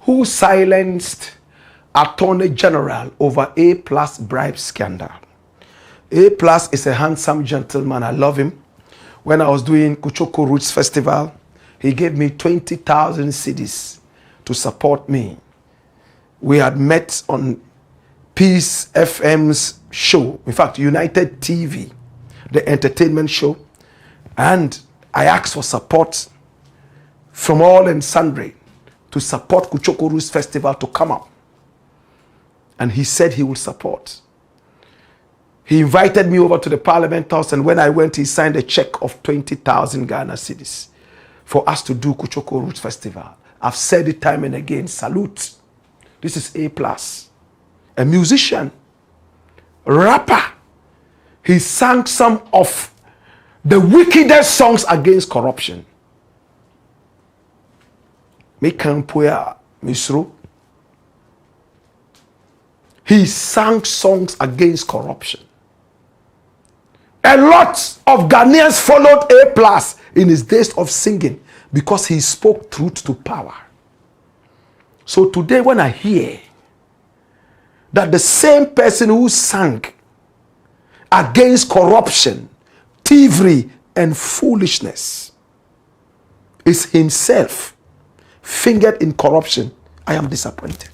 who silenced Attorney General over A+ bribe scandal. A+ is a handsome gentleman. I love him. When I was doing Kuchoko Roots Festival, he gave me 20,000 cedis to support me. We had met on Peace FM's show, in fact, United TV, the entertainment show, and I asked for support from all and sundry to support Kuchoko Roots Festival to come up. And he said he would support. He invited me over to the Parliament House, and when I went, he signed a check of 20,000 Ghana cedis for us to do Kuchoko Roots Festival. I've said it time and again, salute. This is A+. A musician, rapper. He sang some of the wickedest songs against corruption. He sang songs against corruption. A lot of Ghanaians followed A+ in his days of singing because he spoke truth to power. So today when I hear that the same person who sang against corruption, thievery, and foolishness is himself fingered in corruption, I am disappointed.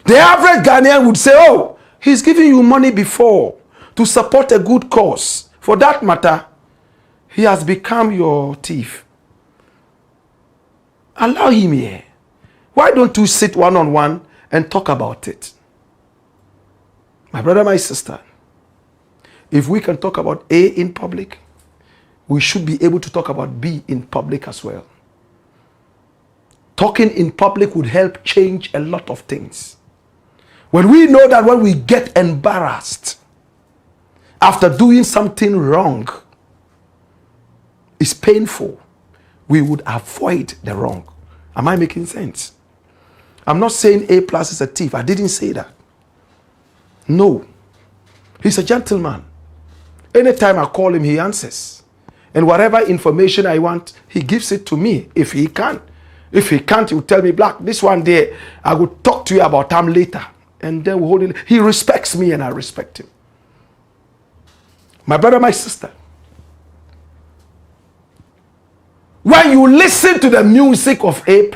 The average Ghanaian would say, oh, he's giving you money before to support a good cause. For that matter, he has become your thief. Allow him here. Why don't you sit one-on-one and talk about it? My brother, my sister, if we can talk about A in public, we should be able to talk about B in public as well. Talking in public would help change a lot of things. When we know that when we get embarrassed after doing something wrong, it's painful, we would avoid the wrong. Am I making sense? I'm not saying A+ is a thief. I didn't say that. No. He's a gentleman. Anytime I call him, he answers. And whatever information I want, he gives it to me if he can. If he can't, he will tell me, Black, this one day, I will talk to you about time later. And then we'll hold it. He respects me and I respect him. My brother, my sister, when you listen to the music of A+,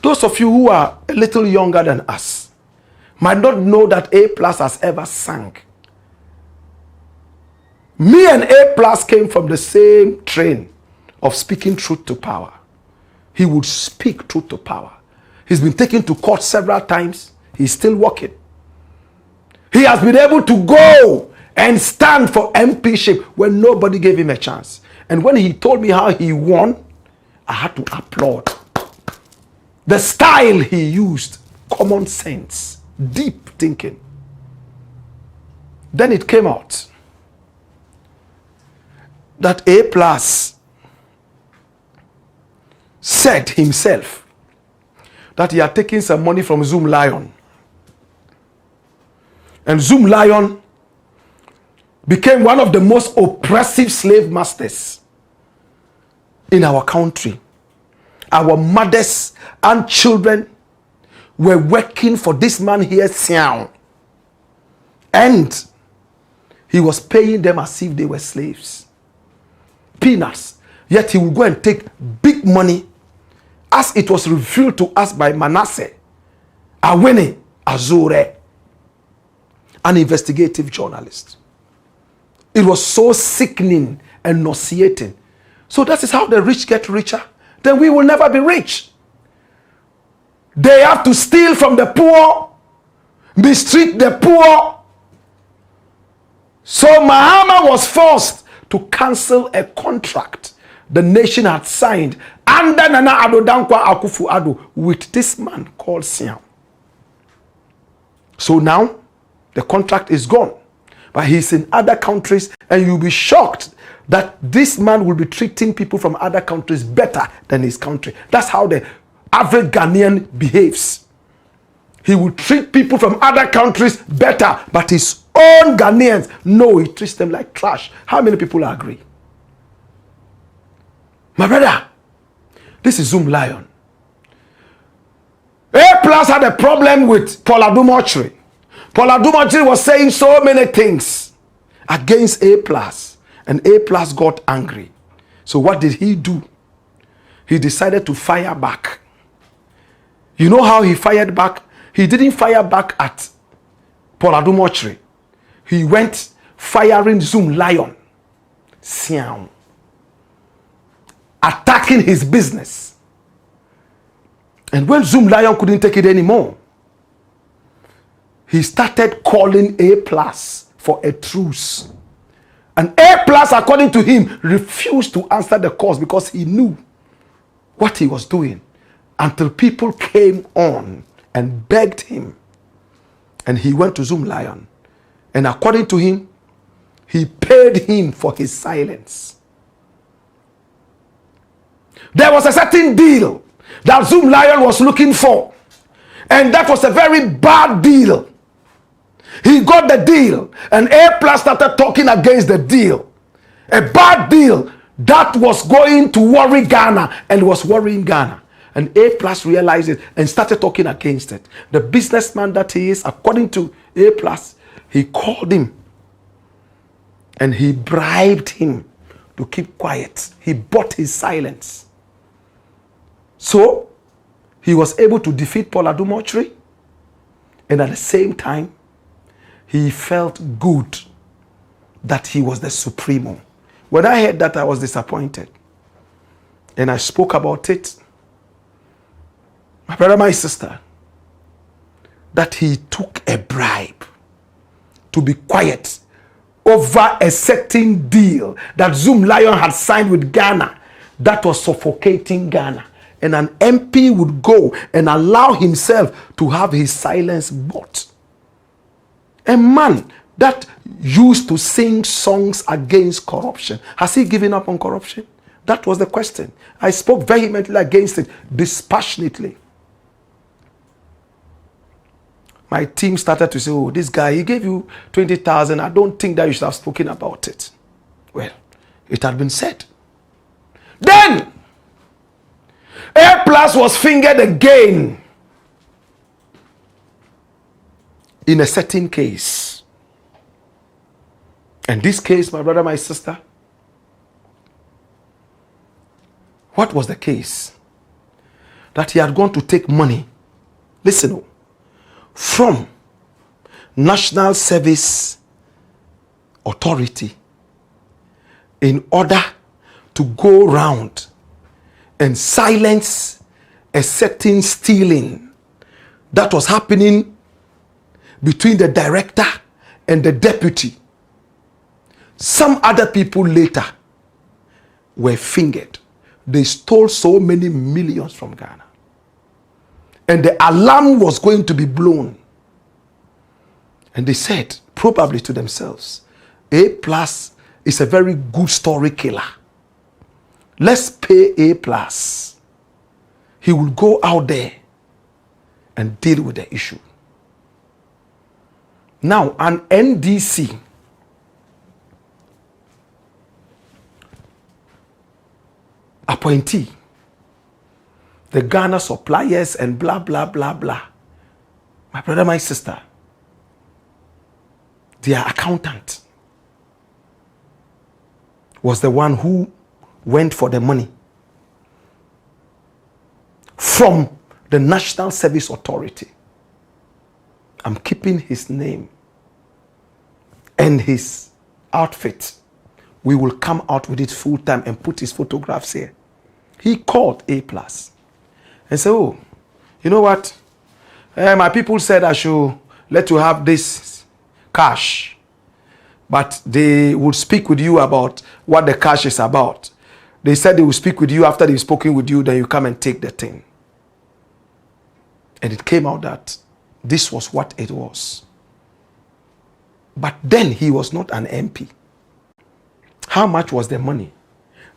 those of you who are a little younger than us might not know that A+ has ever sang. Me and A+ came from the same train of speaking truth to power. He would speak truth to power. He's been taken to court several times. He's still working. He has been able to go and stand for MPship when nobody gave him a chance. And when he told me how he won, I had to applaud. The style he used, common sense, deep thinking. Then it came out that A+ said himself that he had taken some money from Zoom Lion. And Zoom Lion became one of the most oppressive slave masters in our country. Our mothers and children were working for this man here, Sian. And he was paying them as if they were slaves. Peanuts. Yet he would go and take big money, as it was revealed to us by Manasseh Awene Azure, an investigative journalist. It was so sickening and nauseating. So that is how the rich get richer. Then we will never be rich. They have to steal from the poor, mistreat the poor. So Mahama was forced to cancel a contract the nation had signed under Nana Addo Dankwa Akufo-Addo with this man called Siam. So now the contract is gone, but he's in other countries, and you'll be shocked that this man will be treating people from other countries better than his country. That's how the average Ghanaian behaves. He will treat people from other countries better, but his own Ghanaians, no, he treats them like trash. How many people agree? My brother, This is Zoom Lion. A Plus had a problem with Paul Adumochiri. Paul Adumochiri was saying so many things against A Plus, and A Plus got angry. So what did he do? He decided to fire back. You know how he fired back? He didn't fire back at Paul Adumochiri. He went firing Zoom Lion. Siam. Attacking his business. And when Zoom Lion couldn't take it anymore, he started calling A Plus for a truce. And A Plus, according to him, refused to answer the calls because he knew what he was doing, until people came on and begged him. And he went to Zoom Lion. And according to him, he paid him for his silence. There was a certain deal that Zoom Lion was looking for. And that was a very bad deal. He got the deal. And A Plus started talking against the deal. A bad deal that was going to worry Ghana and was worrying Ghana. And A Plus realized it and started talking against it. The businessman that he is, according to A Plus, he called him and he bribed him to keep quiet. He bought his silence. So he was able to defeat Paul Adumochiri, and at the same time, he felt good that he was the supremo. When I heard that, I was disappointed. And I spoke about it. My brother, my sister, that he took a bribe to be quiet over a certain deal that Zoom Lion had signed with Ghana that was suffocating Ghana. And an MP would go and allow himself to have his silence bought. A man that used to sing songs against corruption. Has he given up on corruption? That was the question. I spoke vehemently against it, dispassionately. My team started to say, oh, this guy, he gave you 20,000. I don't think that you should have spoken about it. Well, it had been said. Then, A Plus was fingered again in a certain case. And this case, my brother, my sister, what was the case? That he had gone to take money, listen, from National Service Authority in order to go round and silence a certain stealing that was happening between the director and the deputy. Some other people later were fingered. They stole so many millions from Ghana. And the alarm was going to be blown. And they said, probably to themselves, A Plus is a very good story killer. Let's pay A Plus. He will go out there and deal with the issue. Now, an NDC appointee, the Ghana suppliers and blah, blah, blah, blah. My brother, my sister, their accountant was the one who went for the money from the National Service Authority. I'm keeping his name and his outfit. We will come out with it full time and put his photographs here. He called A Plus and said, oh, you know what? My people said I should let you have this cash, but they would speak with you about what the cash is about. They said they will speak with you after they've spoken with you, then you come and take the thing. And it came out that this was what it was. But then he was not an MP. How much was the money?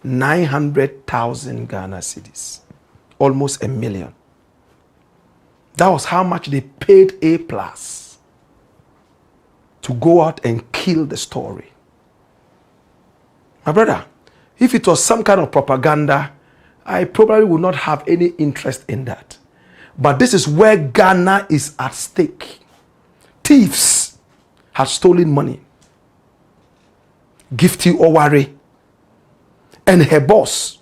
900,000 Ghana cedis. Almost $1 million. That was how much they paid A Plus to go out and kill the story. My brother, if it was some kind of propaganda I probably would not have any interest in that. But this is where Ghana is at stake. Thieves have stolen money. Gifty Oware and her boss.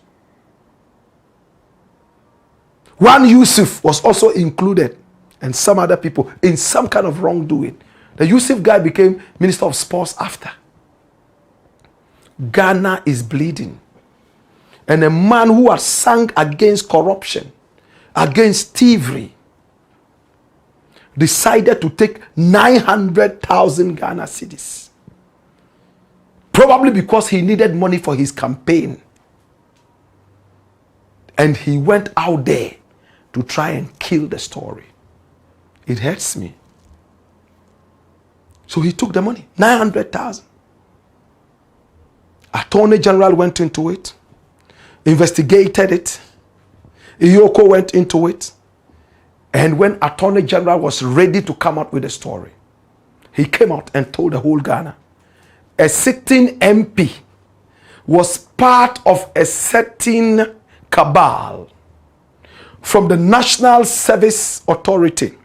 One Yusuf was also included, and some other people in some kind of wrongdoing. The Yusuf guy became Minister of Sports after. Ghana is bleeding. And a man who has sung against corruption, against thievery, decided to take 900,000 Ghana cedis. Probably because he needed money for his campaign. And he went out there to try and kill the story. It hurts me. So he took the money, 900,000. Attorney General went into it, investigated it. Iyoko went into it. And when Attorney General was ready to come out with the story, he came out and told the whole Ghana, a sitting MP was part of a certain cabal from the National Service Authority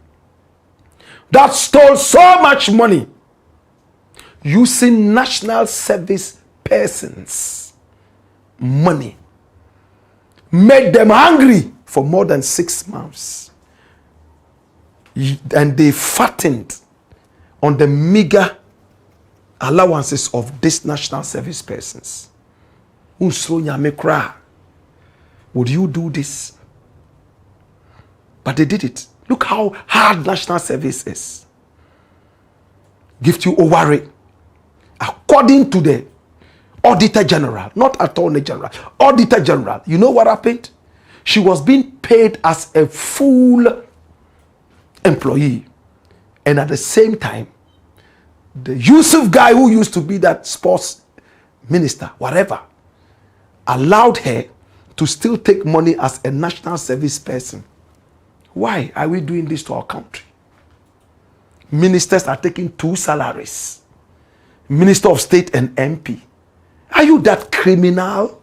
that stole so much money using national service persons' money, made them hungry for more than 6 months. And they fattened on the meager allowances of these national service persons. Would you do this? But they did it. Look how hard national service is. Gift you over it. According to the Auditor General, not Attorney General, Auditor General, you know what happened? She was being paid as a full employee. And at the same time, the Yusuf guy who used to be that sports minister, whatever, allowed her to still take money as a national service person. Why are we doing this to our country? Ministers are taking 2 salaries. Minister of State and MP. Are you that criminal?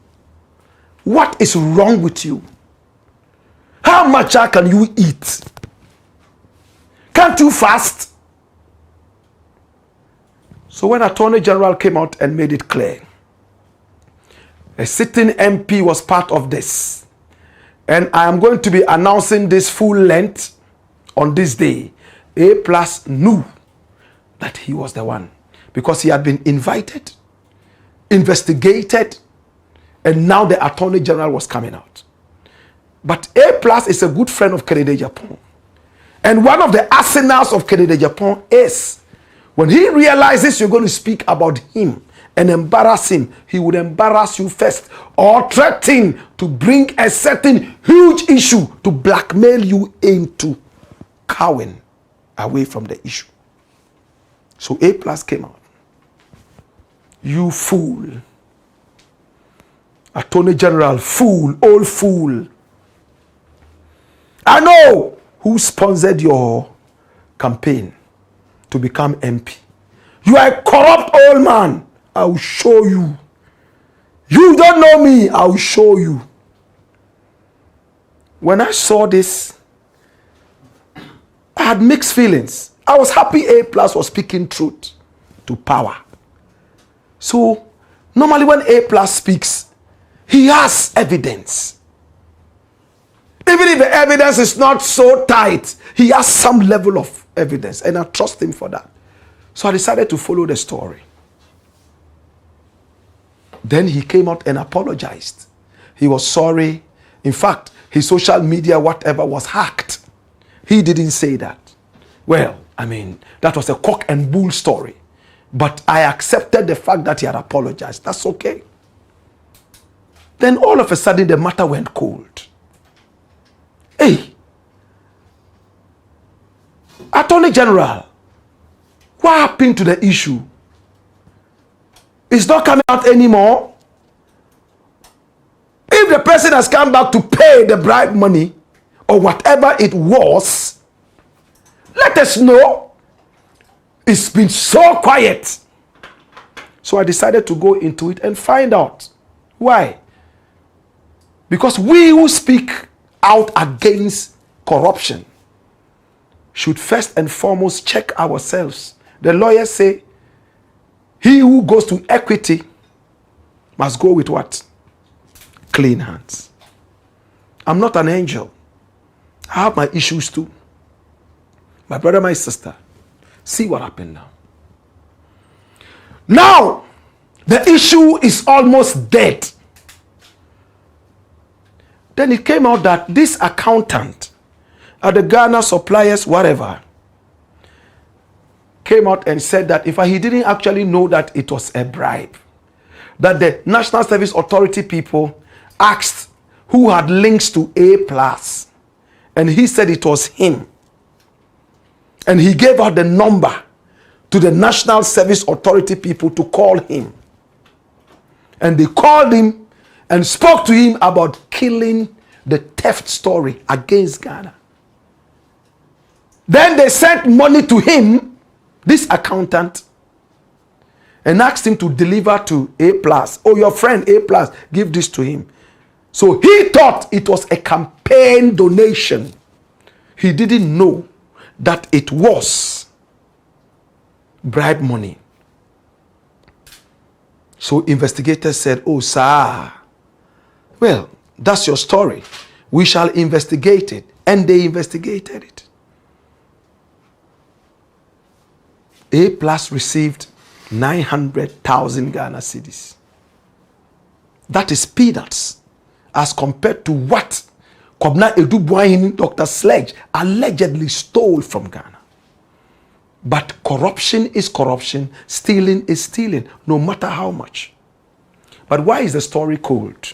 What is wrong with you? How much can you eat? Can't you fast? So when Attorney General came out and made it clear, a sitting MP was part of this. And I am going to be announcing this full length on this day. A+ knew that he was the one, because he had been invited, investigated, and now the Attorney General was coming out. But A+ is a good friend of Kennedy Japan. And one of the arsenals of Kennedy Japan is, when he realizes you're going to speak about him and embarrass him, he would embarrass you first, or threaten to bring a certain huge issue to blackmail you into cowing away from the issue. So A+ came out. You fool. Attorney General, fool, old fool. I know who sponsored your campaign to become MP. You are a corrupt old man. I will show you. You don't know me. I will show you. When I saw this, I had mixed feelings. I was happy A+ was speaking truth to power. So, normally when A+ speaks, he has evidence. Even if the evidence is not so tight, he has some level of evidence, and I trust him for that. So I decided to follow the story. Then he came out and apologized. He was sorry. In fact, his social media, whatever, was hacked. He didn't say that. Well, I mean, that was a cock and bull story. But I accepted the fact that he had apologized. That's okay. Then all of a sudden, the matter went cold. Hey, Attorney General, what happened to the issue? It's not coming out anymore. If the person has come back to pay the bribe money or whatever it was, let us know. It's been so quiet. So I decided to go into it and find out why. Because we who speak out against corruption should first and foremost check ourselves. The lawyers say, he who goes to equity must go with what? Clean hands. I'm not an angel. I have my issues too. My brother, my sister, see what happened now. Now, the issue is almost dead. Then it came out that this accountant at the Ghana suppliers, whatever, came out and said that if he didn't actually know that it was a bribe, that the National Service Authority people asked who had links to A+, and he said it was him. And he gave out the number to the National Service Authority people to call him. And they called him and spoke to him about killing the theft story against Ghana. Then they sent money to him, this accountant, and asked him to deliver to A+. Oh, your friend A+, give this to him. So he thought it was a campaign donation. He didn't know that it was bribe money. So investigators said, oh, sir, well, that's your story. We shall investigate it. And they investigated it. A+ received 900,000 Ghana cedis. That is peanuts as compared to what Kobna Edubuahin, Dr. Sledge, allegedly stole from Ghana. But corruption is corruption, stealing is stealing, no matter how much. But why is the story cold?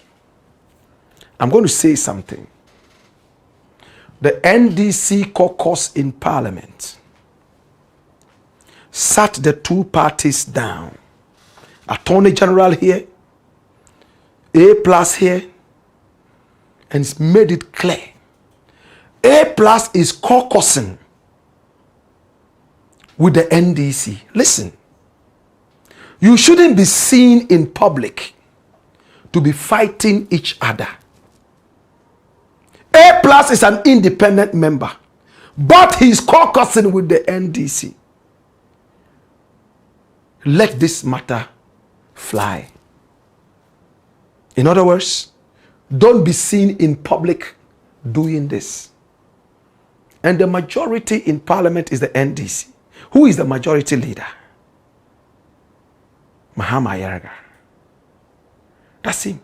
I'm going to say something. The NDC caucus in Parliament sat the two parties down. Attorney General here, A+ here, and made it clear. A+ is caucusing with the NDC. Listen, you shouldn't be seen in public to be fighting each other. A+ is an independent member, but he's caucusing with the NDC. Let this matter fly. In other words, don't be seen in public doing this. And the majority in Parliament is the NDC. Who is the majority leader? Mahama Yaraga. That's him.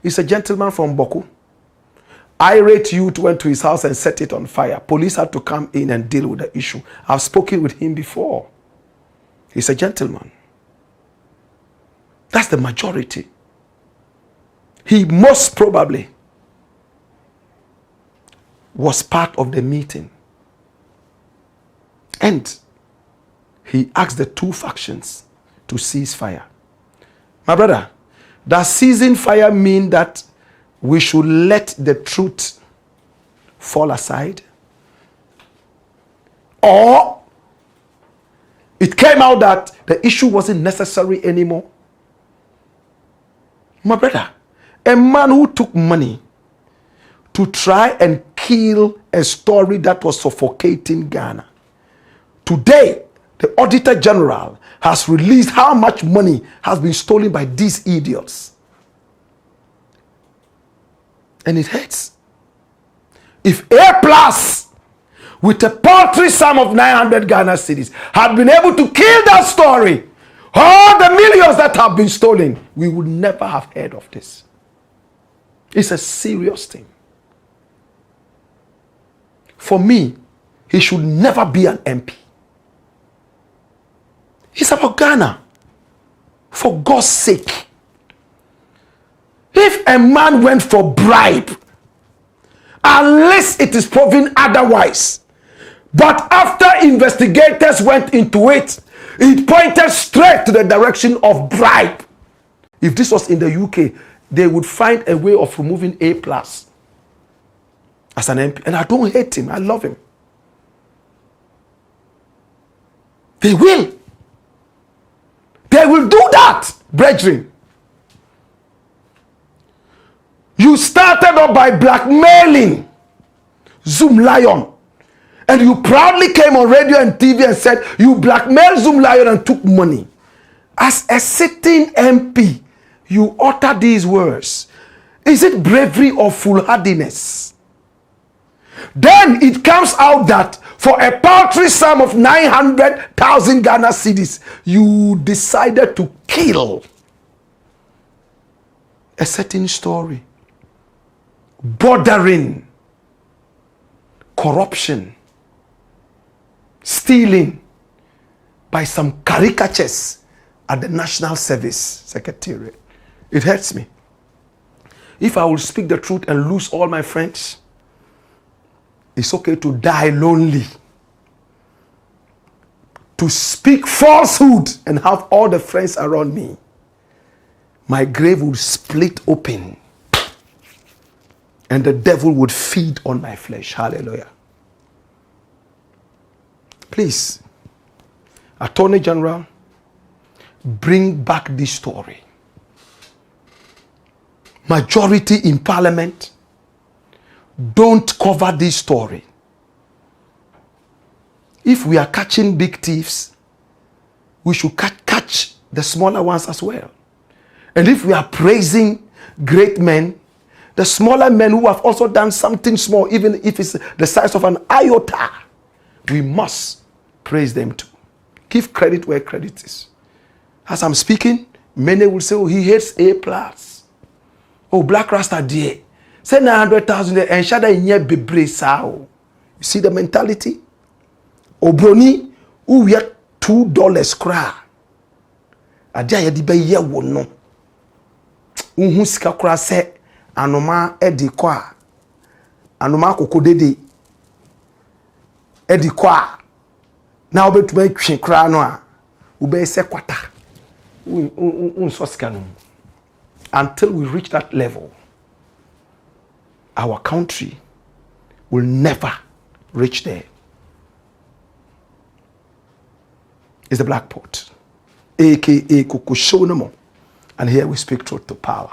He's a gentleman from Boku. Irate youth went to his house and set it on fire. Police had to come in and deal with the issue. I've spoken with him before. He's a gentleman. That's the majority. He most probably was part of the meeting. And he asked the two factions to cease fire. My brother, does ceasing fire mean that we should let the truth fall aside? Or it came out that the issue wasn't necessary anymore? My brother, a man who took money to try and kill a story that was suffocating Ghana. Today, the Auditor General has released how much money has been stolen by these idiots. And it hurts. If A+ with a paltry sum of 900 Ghana cedis had been able to kill that story, all the millions that have been stolen, we would never have heard of this. It's a serious thing. For me, he should never be an MP. It's about Ghana. For God's sake. If a man went for bribe, unless it is proven otherwise, but after investigators went into it, it pointed straight to the direction of bribe. If this was in the UK, they would find a way of removing A+ as an MP. And I don't hate him, I love him. They will. They will do that, brethren. You started off by blackmailing Zoom Lion. And you proudly came on radio and TV and said you blackmailed Zoom Lion and took money. As a sitting MP, you utter these words. Is it bravery or foolhardiness? Then it comes out that for a paltry sum of 900,000 Ghana cedis, you decided to kill a certain story bordering corruption, stealing by some caricatures at the National Service Secretariat. It hurts me. If I will speak the truth and lose all my friends, it's okay to die lonely. To speak falsehood and have all the friends around me, my grave will split open and the devil would feed on my flesh. Hallelujah. Please, Attorney General, bring back this story. Majority in Parliament, don't cover this story. If we are catching big thieves, we should catch the smaller ones as well. And if we are praising great men, the smaller men who have also done something small, even if it's the size of an iota, we must praise them too. Give credit where credit is. As I'm speaking, many will say, oh, he hates A+. Oh, Black Rasta dear. Say 900,000 and shada inye bebre sao. You see the mentality? Obroni, who we are $2 kra. Adia yedi be ye wono. Unhu sika kra se anoma edi kwa. Anoma kokodede. Edi kwa. Na obetume twen kra no a. Ube se kwata. Unso sika no. Until we reach that level, our country will never reach there. It's the Black Pot, aka Kukushonomo. And here we speak truth to power.